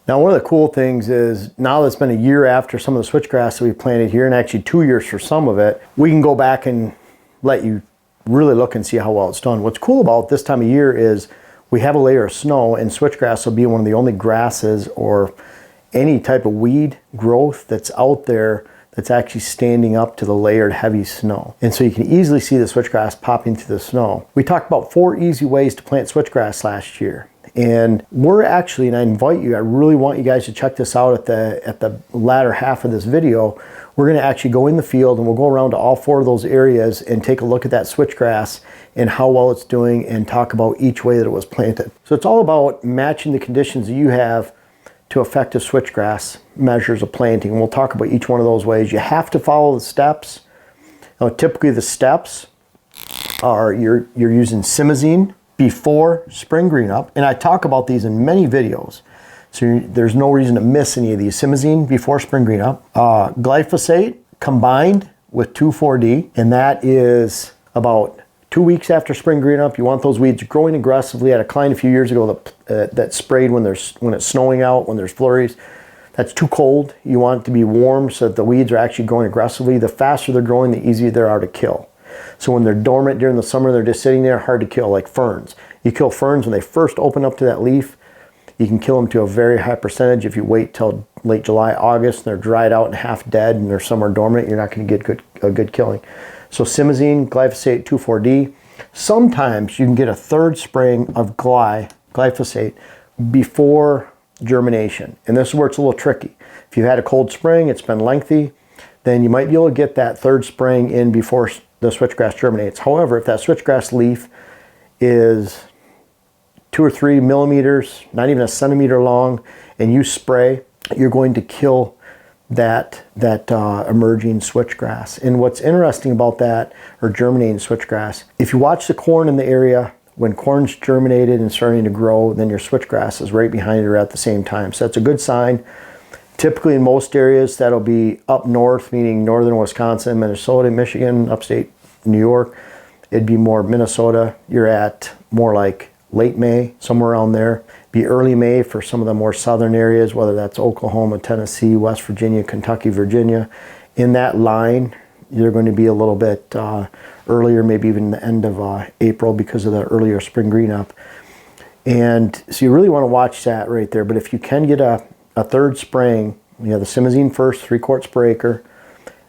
Now, one of the cool things is now that it's been a year after some of the switchgrass that we planted here, and actually 2 years for some of it, we can go back and let you really look and see how well it's done. What's cool about this time of year is we have a layer of snow, and switchgrass will be one of the only grasses or any type of weed growth that's out there that's actually standing up to the layered heavy snow. And so you can easily see the switchgrass popping through the snow. We talked about 4 easy ways to plant switchgrass last year. And we're actually, and I invite you, I really want you guys to check this out at the latter half of this video. We're gonna actually go in the field and we'll go around to all 4 of those areas and take a look at that switchgrass and how well it's doing and talk about each way that it was planted. So it's all about matching the conditions that you have to effective switchgrass measures of planting. And we'll talk about each one of those ways. You have to follow the steps. Now, typically the steps are you're using simazine before spring green up. And I talk about these in many videos. So there's no reason to miss any of these. Simazine before spring green up. Glyphosate combined with 2,4-D. And that is about 2 weeks after spring green up. You want those weeds growing aggressively. I had a client a few years ago that sprayed when it's snowing out, when there's flurries. That's too cold. You want it to be warm so that the weeds are actually growing aggressively. The faster they're growing, the easier they are to kill. So when they're dormant during the summer, they're just sitting there, hard to kill, like ferns. You kill ferns when they first open up to that leaf. You can kill them to a very high percentage. If you wait till late July, August, and they're dried out and half dead and they're somewhere dormant, you're not going to get a good killing. So simazine, glyphosate, 2,4-D. Sometimes you can get a 3rd spraying of glyphosate before germination. And this is where it's a little tricky. If you've had a cold spring, it's been lengthy, then you might be able to get that 3rd spraying in before the switchgrass germinates. However, if that switchgrass leaf is 2 or 3 millimeters, not even a centimeter long, and you spray, you're going to kill that emerging switchgrass. And what's interesting about that, or germinating switchgrass, if you watch the corn in the area, when corn's germinated and starting to grow, then your switchgrass is right behind it or at the same time. So that's a good sign. Typically in most areas, that'll be up north, meaning northern Wisconsin, Minnesota, Michigan, upstate New York. It'd be more Minnesota. You're at more like late May, somewhere around there. Be early May for some of the more southern areas, whether that's Oklahoma, Tennessee, West Virginia, Kentucky, Virginia. In that line, you're going to be a little bit earlier, maybe even the end of April because of the earlier spring green up. And so you really want to watch that right there. But if you can get a 3rd spraying, you have the simazine first, 3 quarts per acre,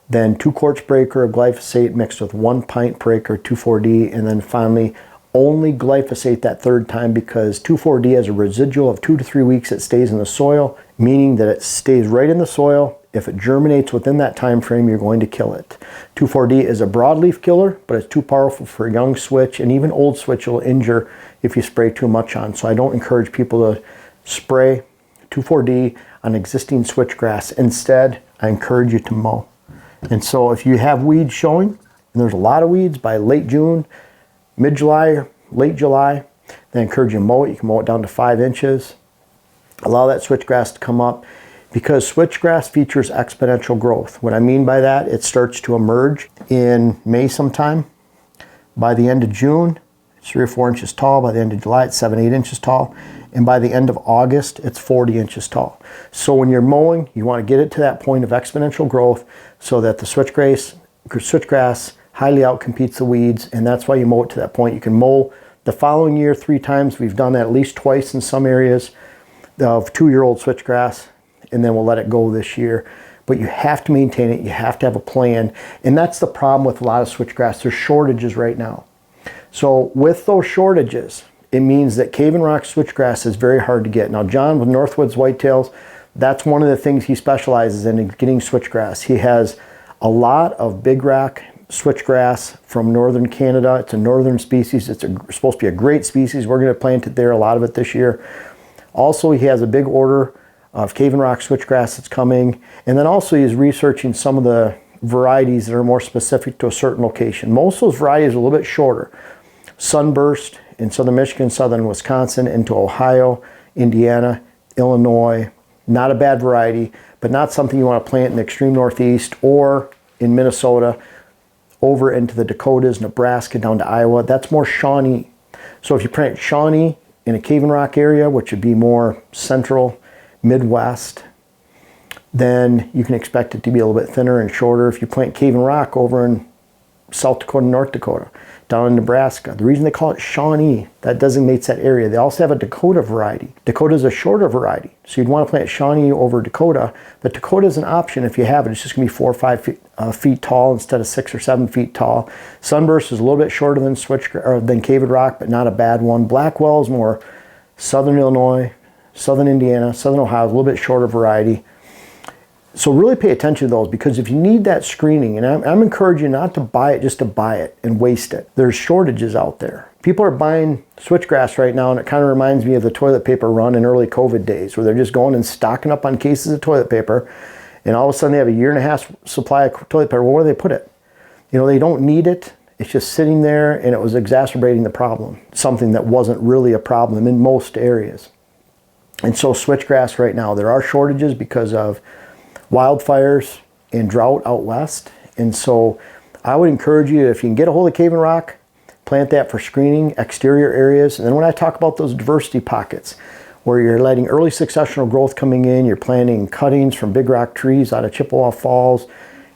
then 2 quarts per acre of glyphosate mixed with 1 pint per acre 2,4-D, and then finally only glyphosate that 3rd time because 2,4-D has a residual of 2 to 3 weeks it stays in the soil, meaning that it stays right in the soil. If it germinates within that time frame, you're going to kill it. 2,4-D is a broadleaf killer, but it's too powerful for a young switch, and even old switch will injure if you spray too much on. So I don't encourage people to spray 2,4-D on existing switchgrass. Instead, I encourage you to mow. And so if you have weeds showing, and there's a lot of weeds by late June, mid-July, late July, then I encourage you to mow it. You can mow it down to 5 inches. Allow that switchgrass to come up because switchgrass features exponential growth. What I mean by that, it starts to emerge in May sometime. By the end of June, it's 3 or 4 inches tall. By the end of July, it's 7, 8 inches tall. And by the end of August, it's 40 inches tall. So when you're mowing, you want to get it to that point of exponential growth so that the switchgrass highly outcompetes the weeds, and that's why you mow it to that point. You can mow the following year 3 times. We've done that at least twice in some areas of 2-year-old switchgrass, and then we'll let it go this year. But you have to maintain it. You have to have a plan, and that's the problem with a lot of switchgrass. There's shortages right now. So with those shortages, it means that cave and rock switchgrass is very hard to get. Now, John with Northwoods Whitetails, that's one of the things he specializes in getting switchgrass. He has a lot of big rock switchgrass from northern Canada. It's a northern species. It's supposed to be a great species. We're going to plant it there, a lot of it this year. Also, he has a big order of cave and rock switchgrass that's coming. And then also he's researching some of the varieties that are more specific to a certain location. Most of those varieties are a little bit shorter. Sunburst in southern Michigan, southern Wisconsin, into Ohio, Indiana, Illinois. Not a bad variety, but not something you want to plant in the extreme northeast or in Minnesota, over into the Dakotas, Nebraska, down to Iowa. That's more Shawnee. So if you plant Shawnee in a cave and rock area, which would be more central Midwest, then you can expect it to be a little bit thinner and shorter. If you plant Cave and Rock over in South Dakota, North Dakota, down in Nebraska, the reason they call it Shawnee, that designates that area. They also have a Dakota variety. Dakota is a shorter variety, so you'd want to plant Shawnee over Dakota, but Dakota is an option if you have it. It's just going to be 4 or 5 feet tall instead of 6 or 7 feet tall. Sunburst is a little bit shorter than than Cave and Rock, but not a bad one. Blackwell is more southern Illinois, southern Indiana, southern Ohio, a little bit shorter variety. So really pay attention to those, because if you need that screening, and I'm encouraging you not to buy it just to buy it and waste it. There's shortages out there. People are buying switchgrass right now, and it kind of reminds me of the toilet paper run in early COVID days, where they're just going and stocking up on cases of toilet paper, and all of a sudden they have a 1.5 year supply of toilet paper. Well, where do they put it? You know, they don't need it. It's just sitting there, and it was exacerbating the problem, something that wasn't really a problem in most areas. And so switchgrass right now, there are shortages because of wildfires and drought out west. And so I would encourage you, if you can get a hold of Cave and Rock, plant that for screening exterior areas. And then when I talk about those diversity pockets, where you're letting early successional growth coming in, you're planting cuttings from big rock trees out of Chippewa Falls,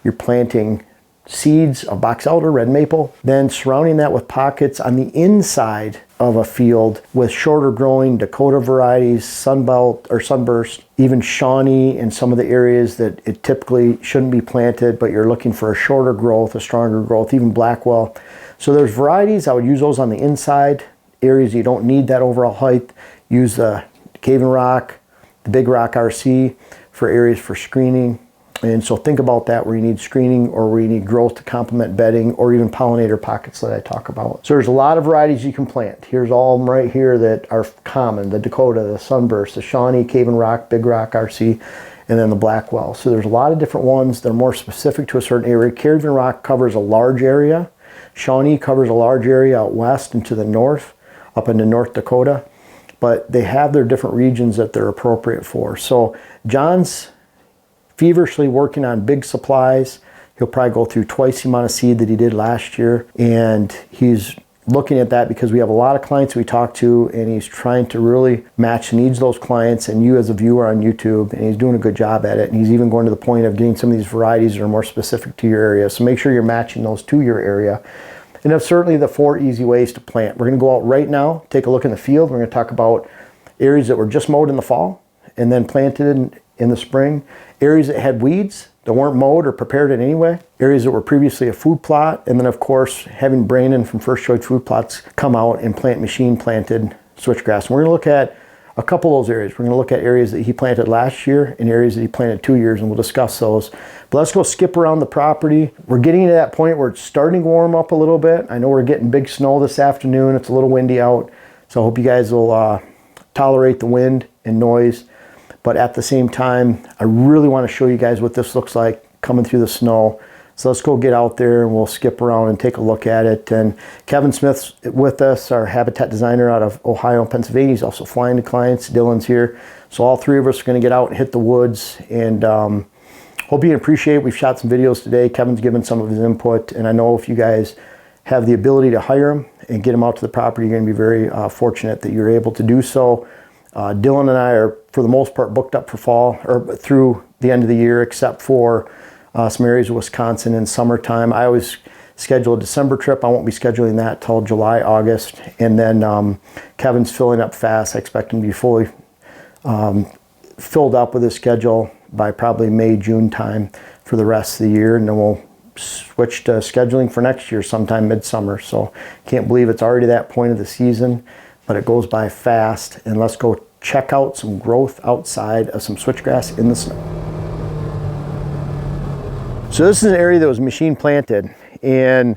you're planting seeds of box elder, red maple, then surrounding that with pockets on the inside of a field with shorter growing Dakota varieties, Sunbelt or Sunburst, even Shawnee in some of the areas that it typically shouldn't be planted, but you're looking for a shorter growth, a stronger growth, even Blackwell. So there's varieties, I would use those on the inside. Areas you don't need that overall height, use the Cave and Rock, the Big Rock RC for areas for screening. And so think about that, where you need screening or where you need growth to complement bedding, or even pollinator pockets that I talk about. So there's a lot of varieties you can plant. Here's all of them right here that are common: the Dakota, the Sunburst, the Shawnee, Cave and Rock, Big Rock RC, and then the Blackwell. So there's a lot of different ones that are more specific to a certain area. Cave and Rock covers a large area. Shawnee covers a large area out west and to the north, up into North Dakota. But they have their different regions that they're appropriate for. So John's feverishly working on big supplies. He'll probably go through twice the amount of seed that he did last year. And he's looking at that because we have a lot of clients we talk to, and he's trying to really match the needs of those clients and you as a viewer on YouTube, and he's doing a good job at it. And he's even going to the point of getting some of these varieties that are more specific to your area. So make sure you're matching those to your area. And that's certainly the 4 easy ways to plant. We're going to go out right now, take a look in the field. We're going to talk about areas that were just mowed in the fall and then planted in the spring, areas that had weeds that weren't mowed or prepared in any way, areas that were previously a food plot, and then of course having Brandon from First Choice Food Plots come out and plant machine planted switchgrass. And we're going to look at a couple of those areas. We're going to look at areas that he planted last year and areas that he planted 2 years, and we'll discuss those. But let's go skip around the property. We're getting to that point where it's starting to warm up a little bit. I know we're getting big snow this afternoon. It's a little windy out, so I hope you guys will tolerate the wind and noise. But at the same time, I really want to show you guys what this looks like coming through the snow. So let's go get out there and we'll skip around and take a look at it. And Kevin Smith's with us, our habitat designer out of Ohio and Pennsylvania. He's also flying to clients. Dylan's here. So all 3 of us are going to get out and hit the woods. And hope you can appreciate it. We've shot some videos today. Kevin's given some of his input. And I know if you guys have the ability to hire him and get him out to the property, you're going to be very fortunate that you're able to do so. Dylan and I are, for the most part, booked up for fall or through the end of the year, except for some areas of Wisconsin in summertime. I always schedule a December trip. I won't be scheduling that till July, August. And then Kevin's filling up fast. I expect him to be fully filled up with his schedule by probably May, June time for the rest of the year. And then we'll switch to scheduling for next year sometime midsummer. So can't believe it's already that point of the season, but it goes by fast. And let's go check out some growth outside of some switchgrass in the snow. So this is an area that was machine planted, and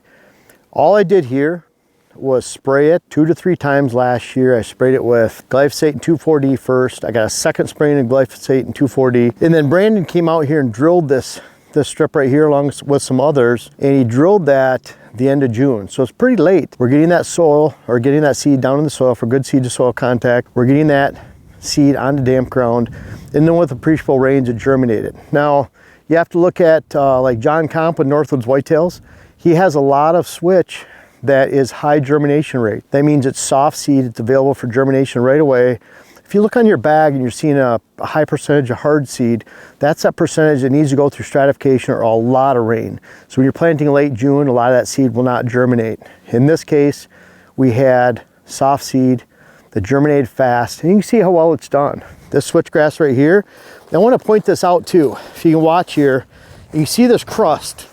all I did here was spray it 2 to 3 times last year. I sprayed it with glyphosate and 2,4-D first. I got a second spraying of glyphosate and 2,4-D. And then Brandon came out here and drilled this strip right here along with some others, and he drilled that the end of June. So it's pretty late. We're getting that soil, or getting that seed down in the soil for good seed to soil contact. We're getting that seed onto damp ground, and then with appreciable rains it germinated. Now you have to look at like John Comp with Northwoods Whitetails. He has a lot of switch that is high germination rate. That means it's soft seed, it's available for germination right away. If if you look on your bag and you're seeing a high percentage of hard seed, that's that percentage that needs to go through stratification or a lot of rain. So when you're planting late June, a lot of that seed will not germinate. In this case, we had soft seed that germinated fast, and you can see how well it's done. This switchgrass right here, I want to point this out too. If you can watch here, you can see this crust.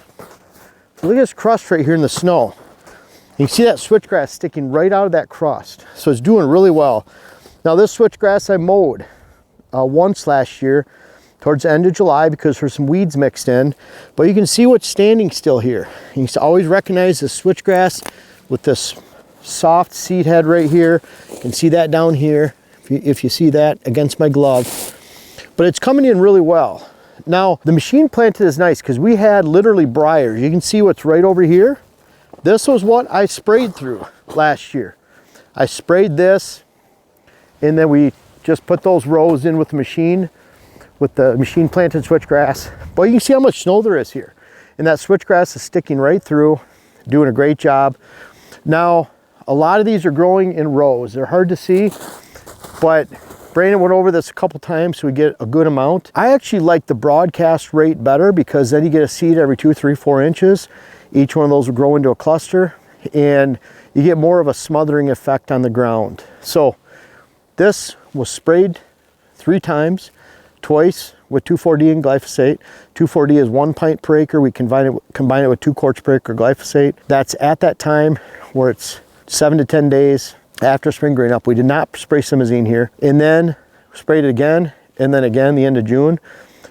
Look at this crust right here in the snow. You can see that switchgrass sticking right out of that crust. So it's doing really well. Now this switchgrass I mowed once last year towards the end of July because there's some weeds mixed in, but you can see what's standing still here. You can always recognize the switchgrass with this soft seed head right here. You can see that down here if you see that against my glove, but it's coming in really well. Now the machine planted is nice because we had literally briars. You can see what's right over here. This was what I sprayed through last year. I sprayed this, and then we just put those rows in with the machine planted switchgrass. But you can see how much snow there is here. And that switchgrass is sticking right through, doing a great job. Now, a lot of these are growing in rows. They're hard to see, but Brandon went over this a couple times so we get a good amount. I actually like the broadcast rate better because then you get a seed every 2, 3, 4 inches. Each one of those will grow into a cluster, and you get more of a smothering effect on the ground. So this was sprayed 3 times, twice with 2,4-D and glyphosate. 2,4-D is 1 pint per acre. We combine it with 2 quarts per acre glyphosate. That's at that time where it's 7 to 10 days after spring grain up. We did not spray simazine here. And then sprayed it again, and then again the end of June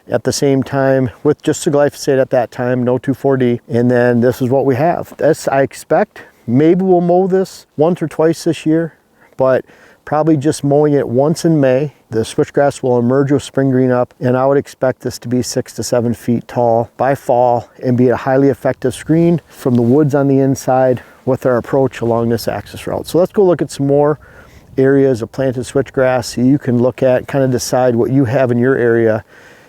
at the same time with just the glyphosate at that time, no 2,4-D. And then this is what we have. This, I expect, maybe we'll mow this once or twice this year, but probably just mowing it once in May. The switchgrass will emerge with spring green up, and I would expect this to be 6 to 7 feet tall by fall and be a highly effective screen from the woods on the inside with our approach along this access route. So let's go look at some more areas of planted switchgrass so you can look at, kind of decide what you have in your area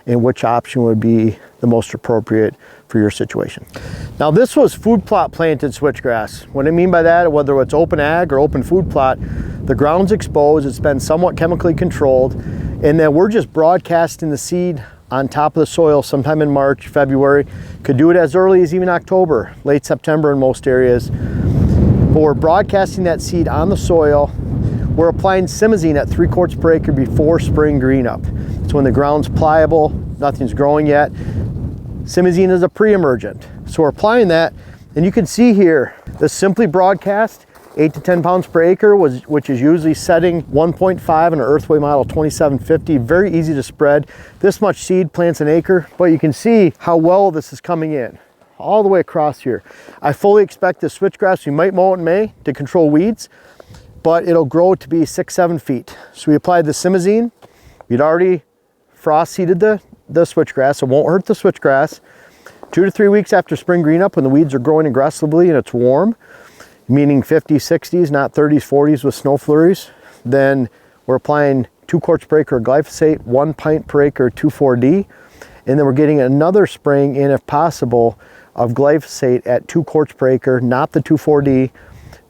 and which option would be the most appropriate for your situation. Now this was food plot planted switchgrass. What I mean by that, whether it's open ag or open food plot, the ground's exposed, it's been somewhat chemically controlled, and then we're just broadcasting the seed on top of the soil sometime in March, February. Could do it as early as even October, late September in most areas. But we're broadcasting that seed on the soil. We're applying simazine at 3 quarts per acre before spring green up. So when the ground's pliable, nothing's growing yet. Simazine is a pre-emergent. So we're applying that, and you can see here, this simply broadcast, 8 to 10 pounds per acre, which is usually setting 1.5 in an earthway model 2750, very easy to spread. This much seed plants an acre, but you can see how well this is coming in, all the way across here. I fully expect this switchgrass, we might mow it in May to control weeds, but it'll grow to be 6, 7 feet. So we applied the simazine. We'd already frost seeded the switchgrass. It won't hurt the switchgrass. 2 to 3 weeks after spring green up, when the weeds are growing aggressively and it's warm, meaning 50s, 60s, not 30s, 40s with snow flurries, then we're applying 2 quarts per acre of glyphosate, 1 pint per acre 2,4-D, and then we're getting another spraying in, if possible, of glyphosate at 2 quarts per acre, not the 2,4-D,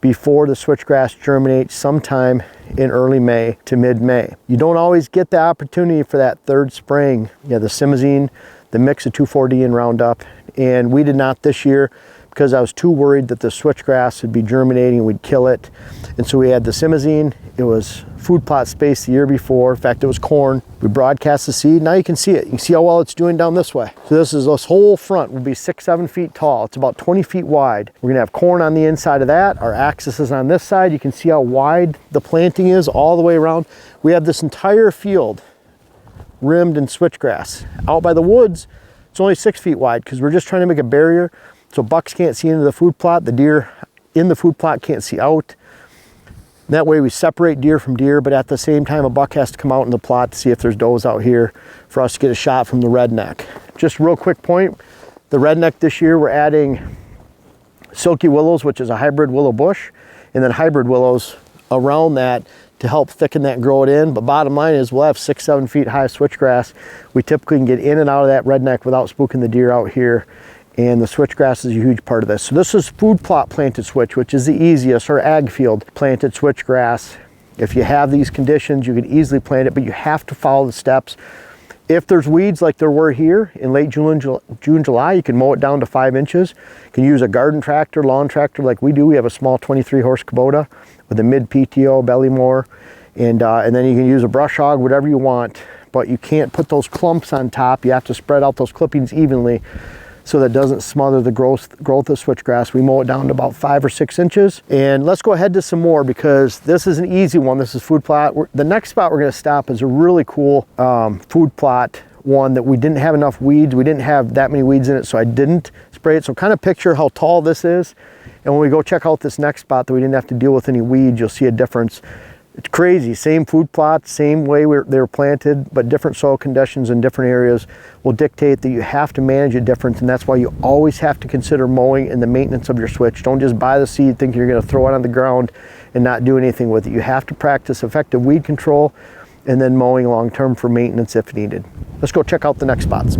before the switchgrass germinates sometime in early May to mid-May. You don't always get the opportunity for that third spraying. You have the simazine, the mix of 2,4-D and Roundup, and we did not this year because I was too worried that the switchgrass would be germinating and we'd kill it. And so we had the simazine. It was food plot space the year before. In fact, it was corn. We broadcast the seed. Now you can see it. You can see how well it's doing down this way. So this whole front will be 6, 7 feet tall. It's about 20 feet wide. We're gonna have corn on the inside of that. Our axis is on this side. You can see how wide the planting is all the way around. We have this entire field rimmed in switchgrass. Out by the woods, it's only 6 feet wide because we're just trying to make a barrier so bucks can't see into the food plot. The deer in the food plot can't see out. That way we separate deer from deer, but at the same time, a buck has to come out in the plot to see if there's does out here for us to get a shot from the redneck. Just real quick point, the redneck this year, we're adding silky willows, which is a hybrid willow bush, and then hybrid willows around that to help thicken that and grow it in. But bottom line is we'll have 6, 7 feet high switchgrass. We typically can get in and out of that redneck without spooking the deer out here. And the switchgrass is a huge part of this. So this is food plot planted switch, which is the easiest, or ag field planted switchgrass. If you have these conditions, you can easily plant it, but you have to follow the steps. If there's weeds like there were here in late June, July, you can mow it down to 5 inches. You can use a garden tractor, lawn tractor like we do. We have a small 23 horse Kubota with a mid PTO belly mower. And then you can use a brush hog, whatever you want, but you can't put those clumps on top. You have to spread out those clippings evenly so that it doesn't smother the growth of switchgrass. We mow it down to about 5 or 6 inches. And let's go ahead to some more, because this is an easy one. This is food plot. The next spot we're gonna stop is a really cool food plot one that we didn't have enough weeds. We didn't have that many weeds in it, so I didn't spray it. So kind of picture how tall this is. And when we go check out this next spot that we didn't have to deal with any weeds, you'll see a difference. It's crazy, same food plot, same way they were planted, but different soil conditions in different areas will dictate that you have to manage it different, and that's why you always have to consider mowing and the maintenance of your switch. Don't just buy the seed thinking you're gonna throw it on the ground and not do anything with it. You have to practice effective weed control and then mowing long-term for maintenance if needed. Let's go check out the next spots.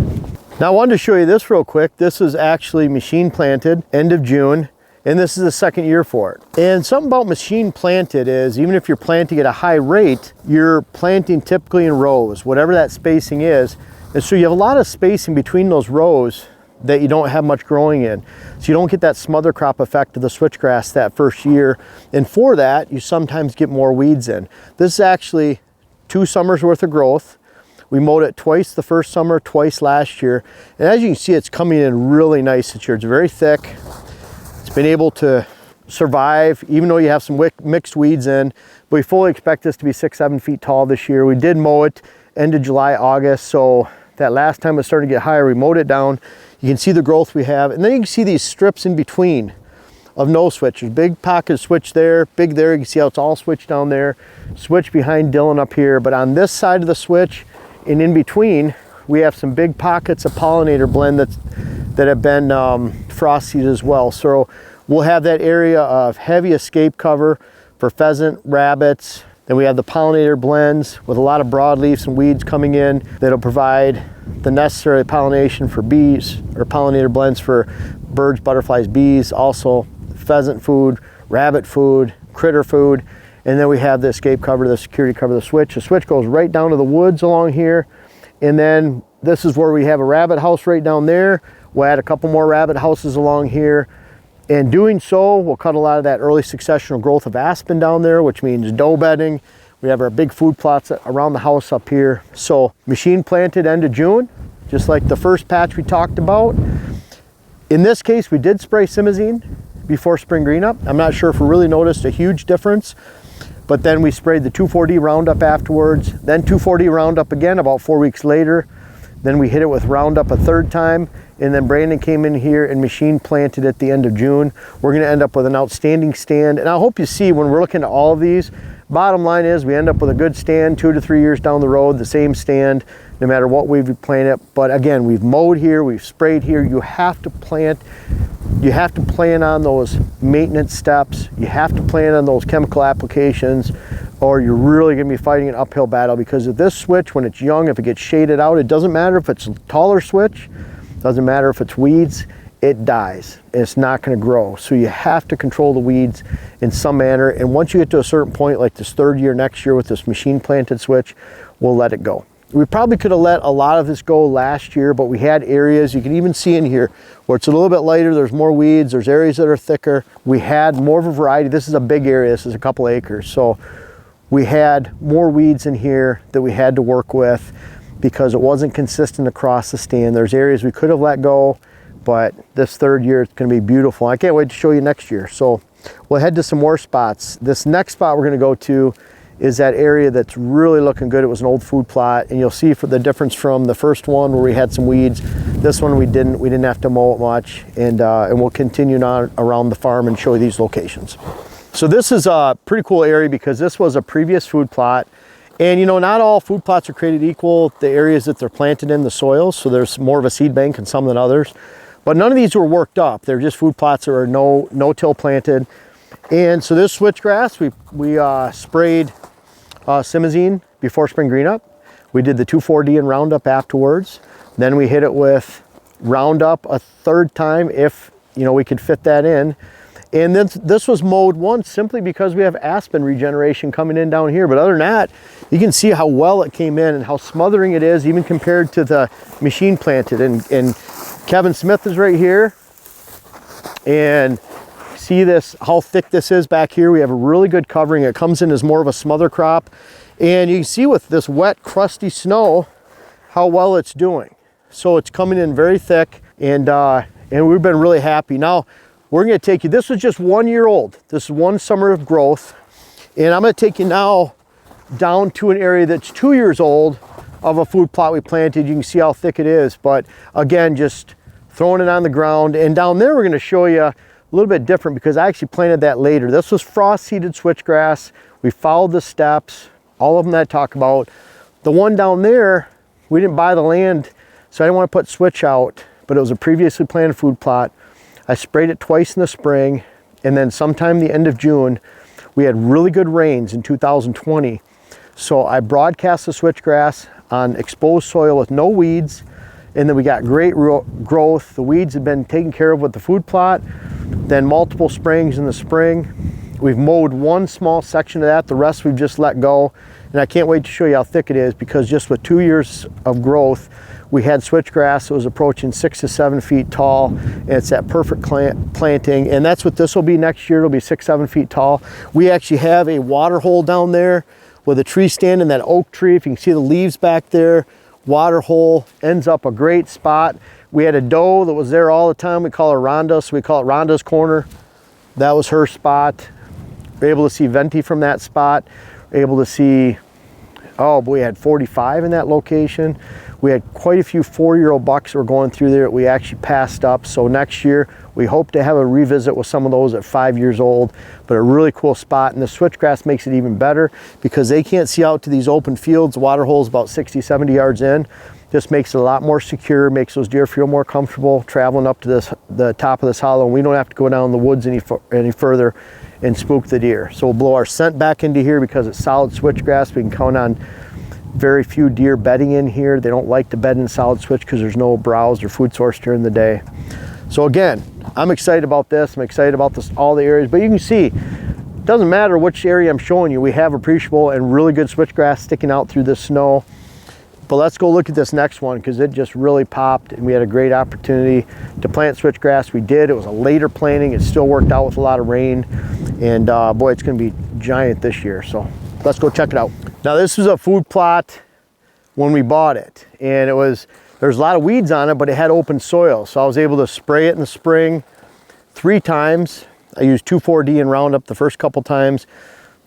Now I wanted to show you this real quick. This is actually machine planted, end of June. And this is the second year for it. And something about machine planted is, even if you're planting at a high rate, you're planting typically in rows, whatever that spacing is. And so you have a lot of spacing between those rows that you don't have much growing in. So you don't get that smother crop effect of the switchgrass that first year. And for that, you sometimes get more weeds in. This is actually 2 summers worth of growth. We mowed it twice the first summer, twice last year. And as you can see, it's coming in really nice this year. It's very thick. Been able to survive even though you have some mixed weeds in, but we fully expect this to be 6-7 feet tall this year. We did mow it end of July, August, so that last time it started to get higher, we mowed it down. You can see the growth we have, and then you can see these strips in between of no switch. There's big pocket of switch there, big there. You can see how it's all switch down there, switch behind Dylan up here, but on this side of the switch and in between, we have some big pockets of pollinator blend that have been frost seeded as well. So we'll have that area of heavy escape cover for pheasant, rabbits. Then we have the pollinator blends with a lot of broadleafs and weeds coming in that'll provide the necessary pollination for bees, or pollinator blends for birds, butterflies, bees, also pheasant food, rabbit food, critter food. And then we have the escape cover, the security cover, the switch. The switch goes right down to the woods along here. And then this is where we have a rabbit house right down there. We'll add a couple more rabbit houses along here. And doing so, we'll cut a lot of that early successional growth of aspen down there, which means dough bedding. We have our big food plots around the house up here. So machine planted end of June, just like the first patch we talked about. In this case, we did spray simazine before spring green up. I'm not sure if we really noticed a huge difference, but then we sprayed the 2,4-D Roundup afterwards, then 2,4-D Roundup again about 4 weeks later. Then we hit it with Roundup a third time, and then Brandon came in here and machine planted at the end of June. We're gonna end up with an outstanding stand, and I hope you see when we're looking at all of these, bottom line is we end up with a good stand 2 to 3 years down the road, the same stand, no matter what we've planted. But again, we've mowed here, we've sprayed here. You have to plan on those maintenance steps. You have to plan on those chemical applications, or you're really gonna be fighting an uphill battle, because of this switch, when it's young, if it gets shaded out, it doesn't matter if it's a taller switch, doesn't matter if it's weeds, it dies. It's not gonna grow. So you have to control the weeds in some manner. And once you get to a certain point, like this third year, next year with this machine planted switch, we'll let it go. We probably could have let a lot of this go last year, but we had areas, you can even see in here, where it's a little bit lighter, there's more weeds, there's areas that are thicker. We had more of a variety. This is a big area, this is a couple acres. So we had more weeds in here that we had to work with because it wasn't consistent across the stand. There's areas we could have let go, but this third year it's gonna be beautiful. I can't wait to show you next year. So we'll head to some more spots. This next spot we're gonna go to is that area that's really looking good. It was an old food plot, and you'll see for the difference from the first one where we had some weeds. This one we didn't have to mow it much, and we'll continue on around the farm and show you these locations. So this is a pretty cool area because this was a previous food plot, and you know, not all food plots are created equal. The areas that they're planted in, the soils, so there's more of a seed bank in some than others, but none of these were worked up. They're just food plots that are no-till planted. And so this switchgrass, we sprayed simazine before spring green up. We did the 2,4-D and Roundup afterwards. Then we hit it with Roundup a third time if, you know, we could fit that in. And then this was mowed once simply because we have aspen regeneration coming in down here. But other than that, you can see how well it came in and how smothering it is, even compared to the machine planted. And Kevin Smith is right here. And see this, how thick this is back here. We have a really good covering. It comes in as more of a smother crop. And you can see with this wet, crusty snow, how well it's doing. So it's coming in very thick, and we've been really happy. Now, we're gonna take you, this was just 1 year old. This is one summer of growth. And I'm gonna take you now down to an area that's 2 years old of a food plot we planted. You can see how thick it is. But again, just throwing it on the ground. And down there, we're gonna show you a little bit different because I actually planted that later. This was frost-seeded switchgrass. We followed the steps, all of them that I talk about. The one down there, we didn't buy the land, so I didn't want to put switch out, but it was a previously planted food plot. I sprayed it twice in the spring, and then sometime the end of June, we had really good rains in 2020. So I broadcast the switchgrass on exposed soil with no weeds, and then we got great growth. The weeds have been taken care of with the food plot, then multiple sprayings in the spring. We've mowed one small section of that, the rest we've just let go. And I can't wait to show you how thick it is, because just with 2 years of growth, we had switchgrass that was approaching 6 to 7 feet tall, and it's that perfect planting. And that's what this will be next year. It'll be 6, 7 feet tall. We actually have a water hole down there with a tree stand in that oak tree. If you can see the leaves back there, water hole ends up a great spot. We had a doe that was there all the time. We call her Rhonda, so we call it Rhonda's Corner. That was her spot. We're able to see Venti from that spot. We're able to see, oh boy, we had 45 in that location. We had quite a few 4-year-old bucks that were going through there that we actually passed up. So next year, we hope to have a revisit with some of those at 5 years old, but a really cool spot. And the switchgrass makes it even better because they can't see out to these open fields. The water hole is about 60, 70 yards in. Just makes it a lot more secure, makes those deer feel more comfortable traveling up to the top of this hollow. And we don't have to go down the woods any further and spook the deer. So we'll blow our scent back into here because it's solid switchgrass. We can count on very few deer bedding in here. They don't like to bed in solid switch because there's no browse or food source during the day. So again, I'm excited about this. I'm excited about all the areas, but you can see, it doesn't matter which area I'm showing you, we have appreciable and really good switchgrass sticking out through the snow. But let's go look at this next one because it just really popped, and we had a great opportunity to plant switchgrass. We did. It was a later planting. It still worked out with a lot of rain, and boy, it's going to be giant this year. So let's go check it out. Now this was a food plot when we bought it, and there's a lot of weeds on it, but it had open soil. So I was able to spray it in the spring 3 times. I used 2,4-D and Roundup the first couple times,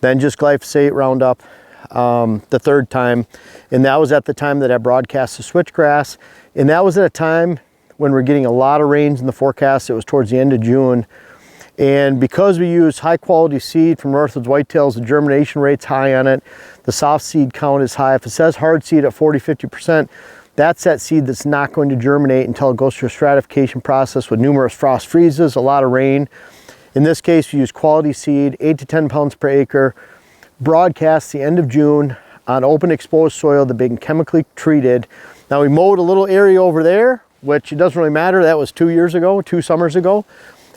then just glyphosate, Roundup the 3rd time. And that was at the time that I broadcast the switchgrass. And that was at a time when we're getting a lot of rains in the forecast. It was towards the end of June. And because we use high quality seed from Northwoods Whitetails, the germination rate's high on it. The soft seed count is high. If it says hard seed at 40, 50%, that's that seed that's not going to germinate until it goes through a stratification process with numerous frost freezes, a lot of rain. In this case, we use quality seed, 8 to 10 pounds per acre, broadcast the end of June on open exposed soil that been chemically treated. Now we mowed a little area over there, which it doesn't really matter. That was 2 years ago, 2 summers ago.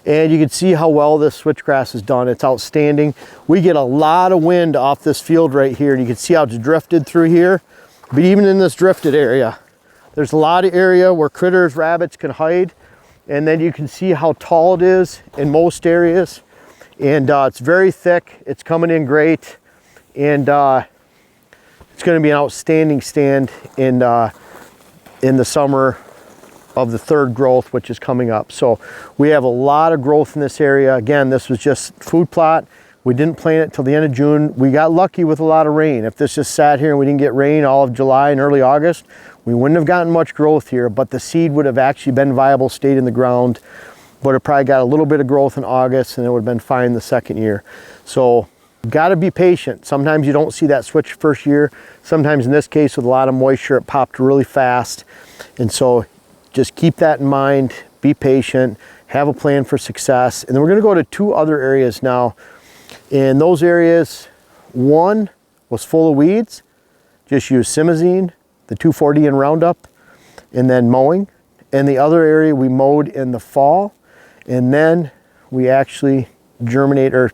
And you can see how well this switchgrass is done. It's outstanding. We get a lot of wind off this field right here, and you can see how it's drifted through here. But even in this drifted area, there's a lot of area where critters, rabbits can hide. And then you can see how tall it is in most areas. And it's very thick. It's coming in great. And it's going to be an outstanding stand in the summer of the 3rd growth, which is coming up. So we have a lot of growth in this area. Again, this was just food plot. We didn't plant it till the end of June. We got lucky with a lot of rain. If this just sat here and we didn't get rain all of July and early August, we wouldn't have gotten much growth here, but the seed would have actually been viable, stayed in the ground, but it probably got a little bit of growth in August, and it would have been fine the 2nd year. So got to be patient. Sometimes you don't see that switch first year. Sometimes in this case with a lot of moisture, it popped really fast. And so just keep that in mind, be patient, have a plan for success. And then we're going to go to 2 other areas now. In those areas, one was full of weeds, just use Simazine, the 2,4-D and Roundup, and then mowing. And the other area we mowed in the fall, and then we actually germinate or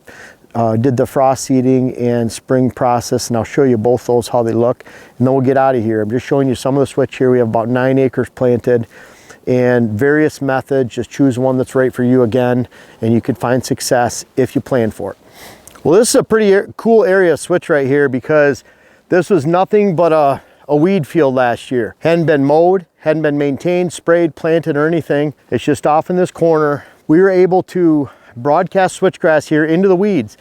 did the frost seeding and spring process, and I'll show you both those, how they look, and then we'll get out of here. I'm just showing you some of the switch here. We have about 9 acres planted and various methods. Just choose one that's right for you again, and you could find success if you plan for it. Well, this is a pretty cool area of switch right here, because this was nothing but a weed field last year. Hadn't been mowed, hadn't been maintained, sprayed, planted, or anything. It's just off in this corner. We were able to broadcast switchgrass here into the weeds.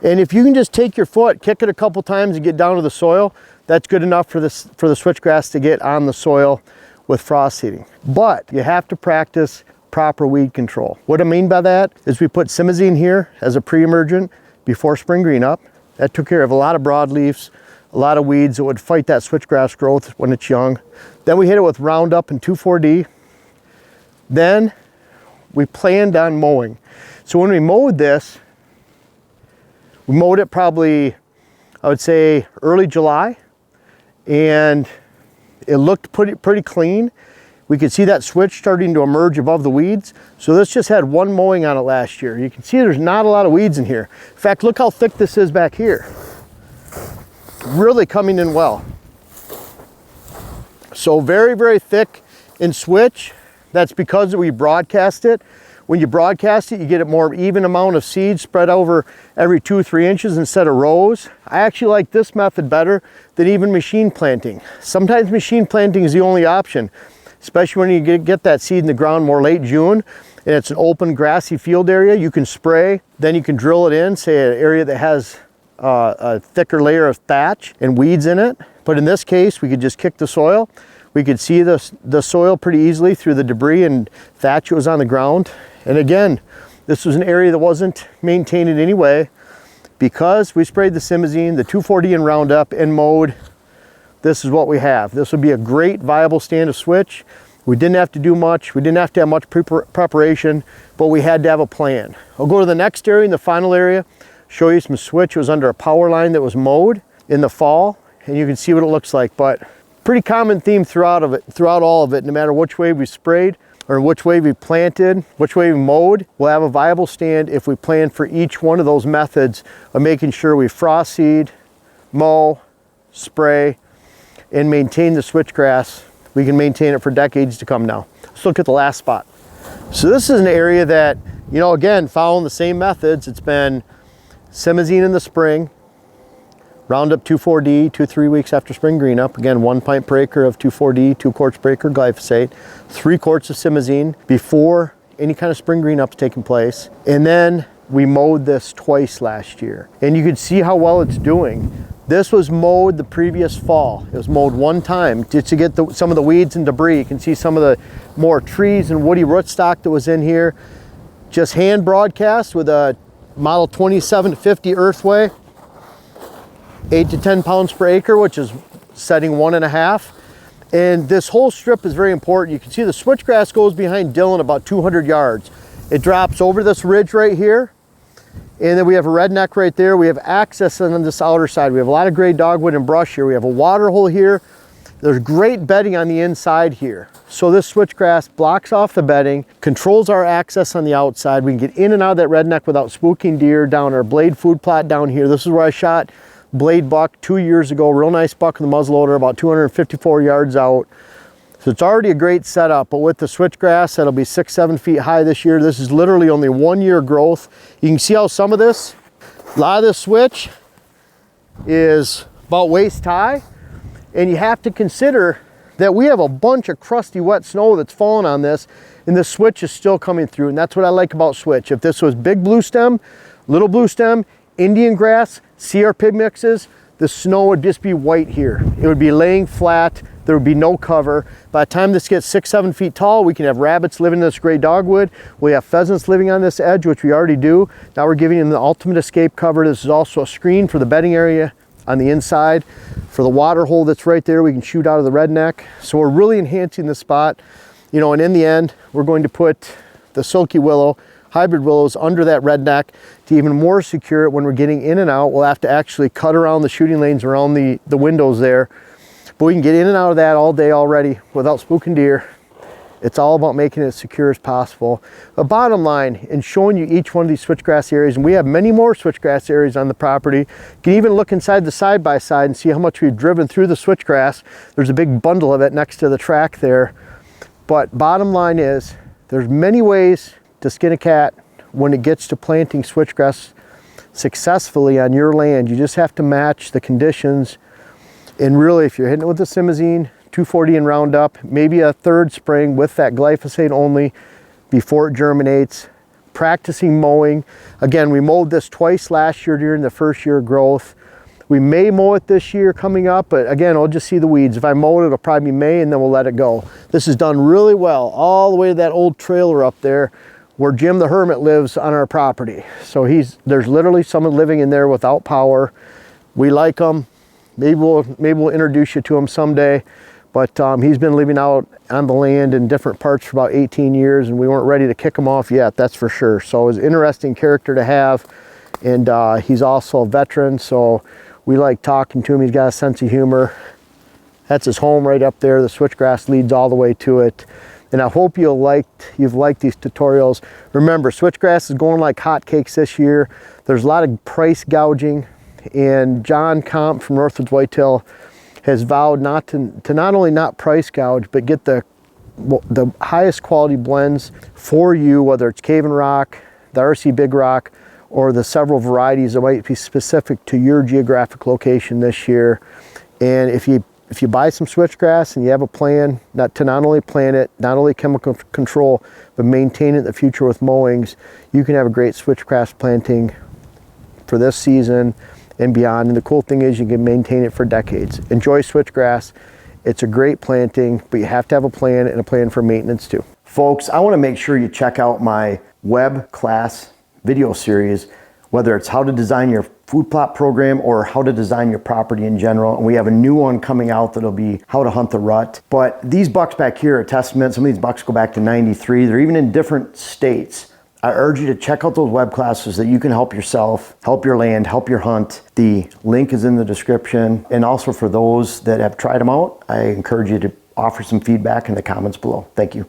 And if you can just take your foot, kick it a couple times and get down to the soil, that's good enough for the switchgrass to get on the soil with frost seeding. But you have to practice proper weed control. What I mean by that is we put simazine here as a pre-emergent before spring green up. That took care of a lot of broadleafs, a lot of weeds that would fight that switchgrass growth when it's young. Then we hit it with Roundup and 2,4-D. Then we planned on mowing. So when we mowed this, we mowed it probably, I would say, early July, and it looked pretty clean. We could see that switch starting to emerge above the weeds. So this just had one mowing on it last year. You can see there's not a lot of weeds in here. In fact, look how thick this is back here. Really coming in well. So very, very thick in switch. That's because we broadcast it. When you broadcast it, you get a more even amount of seed spread over every 2 or 3 inches instead of rows. I actually like this method better than even machine planting. Sometimes machine planting is the only option, especially when you get that seed in the ground more late June and it's an open grassy field area. You can spray, then you can drill it in, say an area that has a thicker layer of thatch and weeds in it. But in this case, we could just kick the soil. We could see the soil pretty easily through the debris and thatch that was on the ground. And again, this was an area that wasn't maintained in any way. Because we sprayed the simazine, the 2,4-D and Roundup, and mowed, this is what we have. This would be a great viable stand of switch. We didn't have to do much. We didn't have to have much preparation, but we had to have a plan. I'll go to the next area, in the final area, show you some switch. It was under a power line that was mowed in the fall, and you can see what it looks like. But pretty common theme throughout all of it, no matter which way we sprayed or which way we planted, which way we mowed, we'll have a viable stand if we plan for each one of those methods of making sure we frost seed, mow, spray, and maintain the switchgrass. We can maintain it for decades to come now. Let's look at the last spot. So this is an area that, you know, again, following the same methods. It's been simazine in the spring, Roundup 2,4-D 2-3 weeks after spring green up. Again, 1 pint per acre of 2,4-D, 2 quarts per acre glyphosate, 3 quarts of simazine before any kind of spring green up's taking place. And then we mowed this twice last year. And you can see how well it's doing. This was mowed the previous fall. It was mowed 1 time just to get some of the weeds and debris. You can see some of the more trees and woody rootstock that was in here. Just hand broadcast with a model 2750 Earthway. 8 to 10 pounds per acre, which is setting 1.5. And this whole strip is very important. You can see the switchgrass goes behind Dillon about 200 yards. It drops over this ridge right here. And then we have a redneck right there. We have access on this outer side. We have a lot of gray dogwood and brush here. We have a water hole here. There's great bedding on the inside here. So this switchgrass blocks off the bedding, controls our access on the outside. We can get in and out of that redneck without spooking deer down our blade food plot down here. This is where I shot blade buck 2 years ago. Real nice buck in the muzzleloader, about 254 yards out. So it's already a great setup, but with the switchgrass, that'll be 6-7 feet high this year. This is literally only 1 year growth. You can see how some of this, a lot of this switch is about waist high. And you have to consider that we have a bunch of crusty wet snow that's fallen on this, and the switch is still coming through. And that's what I like about switch. If this was big blue stem, little blue stem, Indian grass, CR pig mixes, the snow would just be white here. It would be laying flat. There would be no cover. By the time this gets 6-7 feet tall, we can have rabbits living in this gray dogwood. We have pheasants living on this edge, which we already do. Now we're giving them the ultimate escape cover. This is also a screen for the bedding area on the inside. For the water hole that's right there, we can shoot out of the redneck. So we're really enhancing the spot. You know, and in the end, we're going to put the silky willow, hybrid willows under that redneck to even more secure it when we're getting in and out. We'll have to actually cut around the shooting lanes around the windows there. But we can get in and out of that all day already without spooking deer. It's all about making it as secure as possible. The bottom line, in showing you each one of these switchgrass areas, and we have many more switchgrass areas on the property. You can even look inside the side-by-side and see how much we've driven through the switchgrass. There's a big bundle of it next to the track there. But bottom line is, there's many ways to skin a cat when it gets to planting switchgrass successfully on your land. You just have to match the conditions. And really, if you're hitting it with the simazine, 240 and Roundup, maybe a third spring with that glyphosate only before it germinates, practicing mowing. Again, we mowed this twice last year during the first year of growth. We may mow it this year coming up, but again, I'll just see the weeds. If I mow it, it'll probably be May, and then we'll let it go. This is done really well, all the way to that old trailer up there where Jim the Hermit lives on our property. So there's literally someone living in there without power. We like him. Maybe we'll introduce you to him someday. But he's been living out on the land in different parts for about 18 years, and we weren't ready to kick him off yet, that's for sure. So it was an interesting character to have, and he's also a veteran, so we like talking to him. He's got a sense of humor. That's his home right up there. The switchgrass leads all the way to it. And I hope you've liked these tutorials. Remember, switchgrass is going like hotcakes this year. There's a lot of price gouging, and John Comp from Northwoods Whitetail has vowed to not only not price gouge, but get the highest quality blends for you, whether it's Cave and Rock, the RC Big Rock, or the several varieties that might be specific to your geographic location this year. And if you buy some switchgrass and you have a plan not only plant it, not only chemical control, but maintain it in the future with mowings, you can have a great switchgrass planting for this season and beyond. And the cool thing is you can maintain it for decades. Enjoy switchgrass. It's a great planting, but you have to have a plan and a plan for maintenance too. Folks, I want to make sure you check out my web class video series, whether it's how to design your food plot program or how to design your property in general. And we have a new one coming out that'll be how to hunt the rut. But these bucks back here are a testament. Some of these bucks go back to 93. They're even in different states. I urge you to check out those web classes so that you can help yourself, help your land, help your hunt. The link is in the description. And also for those that have tried them out, I encourage you to offer some feedback in the comments below. Thank you.